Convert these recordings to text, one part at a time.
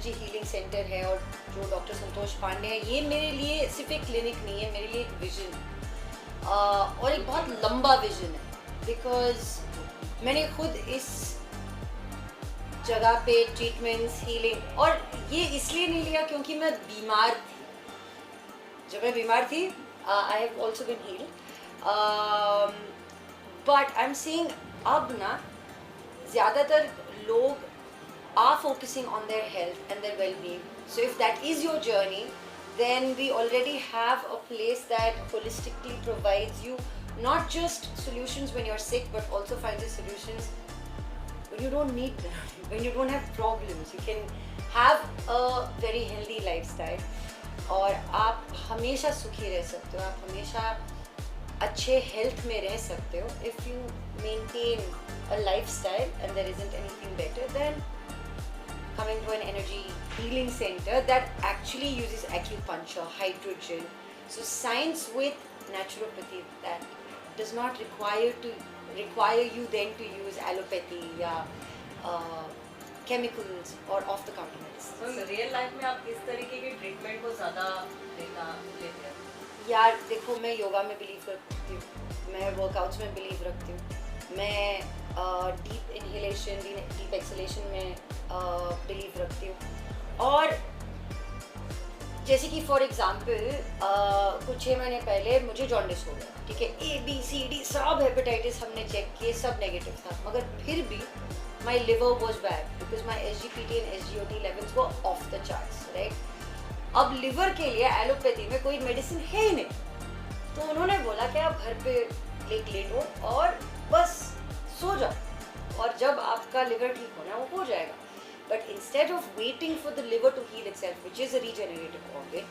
Energy healing centre है और जो डॉक्टर संतोष पांडे हैं, ये मेरे लिए सिर्फ एक क्लिनिक नहीं है, मेरे लिए एक विजन और एक बहुत लंबा विजन है। बिकॉज मैंने खुद इस जगह पे ट्रीटमेंट्स, हीलिंग, और ये इसलिए नहीं लिया क्योंकि मैं बीमार थी। जब मैं बीमार थी I have also been healed, but I am seeing अब ना ज़्यादातर लोग are focusing on their health and their well-being. So if that is your journey, then we already have a place that holistically provides you not just solutions when you're sick, but also finds you solutions when you don't need them, when you don't have problems. You can have a very healthy lifestyle और आप हमेशा सुखी रह सकते हो, आप हमेशा अच्छे हेल्थ में रह सकते हो if you maintain a lifestyle and there isn't anything better than coming to an energy healing center that actually uses acupuncture, hydrogen. So science with naturopathy that does not require you then to use allopathy या chemicals or off the counter medicines. तो real life में आप किस तरीके के treatment को ज़्यादा लेते हैं? यार देखो, मैं योगा में बिलीव करती हूँ, मैं वर्कआउट्स में बिलीव रखती हूँ, मैं डीप इनहेलेशन, डीप एक्सलेशन में बिलीव रखती हूँ। और जैसे कि फॉर एग्जांपल कुछ 6 महीने पहले मुझे जॉन्डिस हो गया, ठीक है, ABCD सब हेपेटाइटिस हमने चेक किए, सब नेगेटिव था, मगर फिर भी my liver was bad because my SGPT and SGOT levels were off the charts, right. अब लिवर के लिए एलोपैथी में कोई मेडिसिन है ही नहीं, तो उन्होंने बोला कि आप घर पे लेटो और बस सो जाओ और जब आपका लिवर ठीक होना है वो हो जाएगा। But instead of waiting for the liver to heal itself, which is a regenerative organ,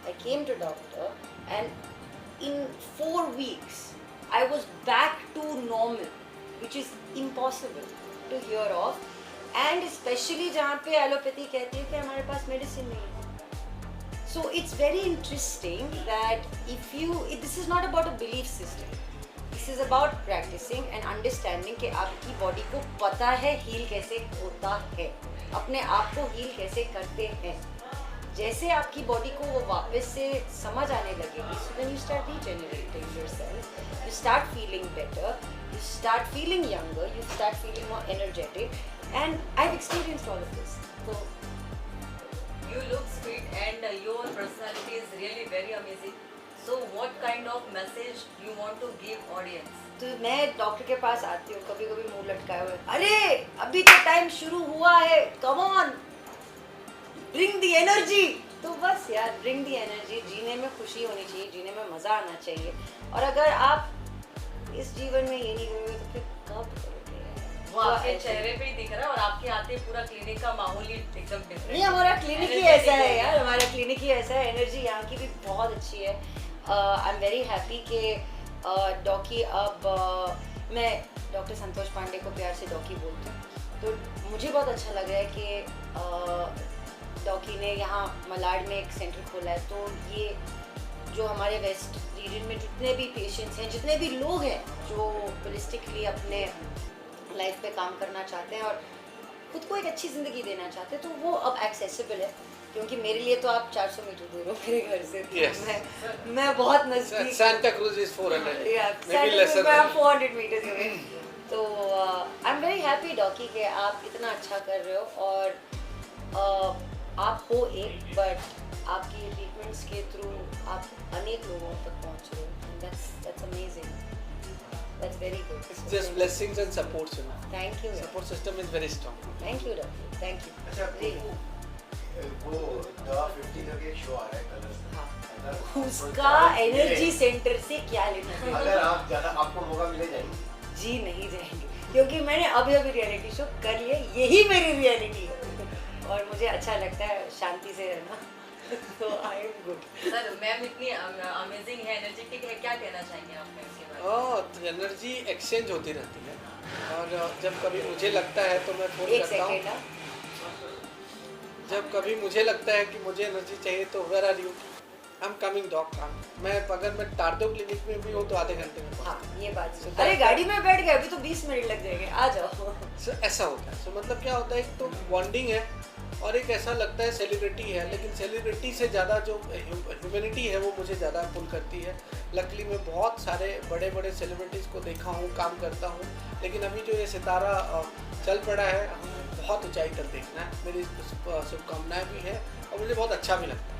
I came to doctor and in 4 weeks I was back to normal, which is impossible to hear of, and especially जहाँ पे allopathy कहती है कि हमारे पास medicine नहीं है। So it's very interesting that this is not about a belief system. This is about practicing and understanding कि आपकी बॉडी को पता है हील कैसे होता है, अपने आप को हील कैसे करते हैं। जैसे आपकी बॉडी को वो वापस से समझ आने लगेगी, so then you start regenerating yourself, you start feeling better, you start feeling younger, you start feeling more energetic, and I've experienced all of this. So You look sweet and your personality is really very amazing. So what kind of message you want to give audience? तो मैं doctor के पास आती हूँ, कभी कभी मुंह लटकाए हुए, अरे अभी तो टाइम शुरू हुआ है, come on bring the energy. तो बस यार, ब्रिंग द एनर्जी। जीने में खुशी होनी चाहिए, जीने में मज़ा आना चाहिए, और अगर आप इस जीवन में ये नहीं करोगे तो फिर कब करोगे? वो आपके चेहरे पे ही दिख रहा है और आपके आते पूरा क्लिनिक का माहौल ही एकदम डिफरेंट। नहीं, हमारा क्लिनिक ही ऐसा है यार, हमारा क्लिनिक ही ऐसा है। एनर्जी यहाँ की भी बहुत अच्छी है। आई एम वेरी हैप्पी कि डॉकी, अब मैं डॉक्टर संतोष पांडे को प्यार से डॉकी बोलती हूँ, तो मुझे बहुत अच्छा लग रहा है कि डॉकी ने यहाँ मलाड में एक सेंटर खोला है। तो ये जो हमारे वेस्ट रीजन में जितने भी पेशेंट्स हैं, जितने भी लोग हैं जो होलिस्टिकली अपने लाइफ पे काम करना चाहते हैं और खुद को एक अच्छी ज़िंदगी देना चाहते हैं, तो वो अब एक्सेसिबल है। क्योंकि मेरे लिए तो आप 400 मीटर दूर हो मेरे घर से, yes. मैं बहुत नज़दीक। Santa Cruz is 400, maybe lesser than 400 meters away। तो I am very happy Dawki कि आप इतना अच्छा कर रहे हो, और आप हो एक, बट आपकी ट्रीटमेंट्स के थ्रू आप अनेक लोगों तक पहुंच रहे हो। That's amazing. That's very good. It's just blessings and supports, you know. Thank you. Support system is very strong. Thank you doctor, thank you. अच्छा, वो दवा 50 का एक शो आ रहा है कलर्स का, उसका एनर्जी सेंटर से क्या लेना है? अगर आप ज़्यादा आपको मौका मिले जाएंगे? जी नहीं जाएंगे, क्योंकि मैंने अभी रियलिटी शो कर लिया, यही मेरी रियलिटी है और मुझे अच्छा लगता है शांति से रहना। तो I am good. Sir, ma'am इतनी अमेजिंग है, एनर्जेटिक है, क्या कहना चाहेंगे आप इसके बारे में? एनर्जी एक्सचेंज होती रहती है, और जब कभी मुझे लगता है तो मैं फोन करता हूँ। जब कभी मुझे लगता है कि मुझे एनर्जी चाहिए तो where are you, I am coming doc. अगर मैं टार्डो क्लिनिक में भी हूँ तो आधे घंटे में। हाँ, ये बात है। अरे गाड़ी में बैठ गए, अभी तो 20 मिनट लग जाएंगे, आ जाओ। ऐसा होता है। मतलब क्या होता है, एक तो बॉन्डिंग है, और एक ऐसा लगता है सेलिब्रिटी है, लेकिन सेलिब्रिटी से ज़्यादा जो ह्यूमैनिटी है वो मुझे ज़्यादा पुल करती है। लकीली मैं बहुत सारे बड़े बड़े सेलिब्रिटीज़ को देखा हूँ, काम करता हूँ, लेकिन अभी जो ये सितारा चल पड़ा है, हमें बहुत ऊंचाई तक देखना है। मेरी शुभकामनाएं भी है और मुझे बहुत अच्छा भी लगता है।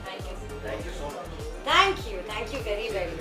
Thank you. Thank you so much. Thank you very very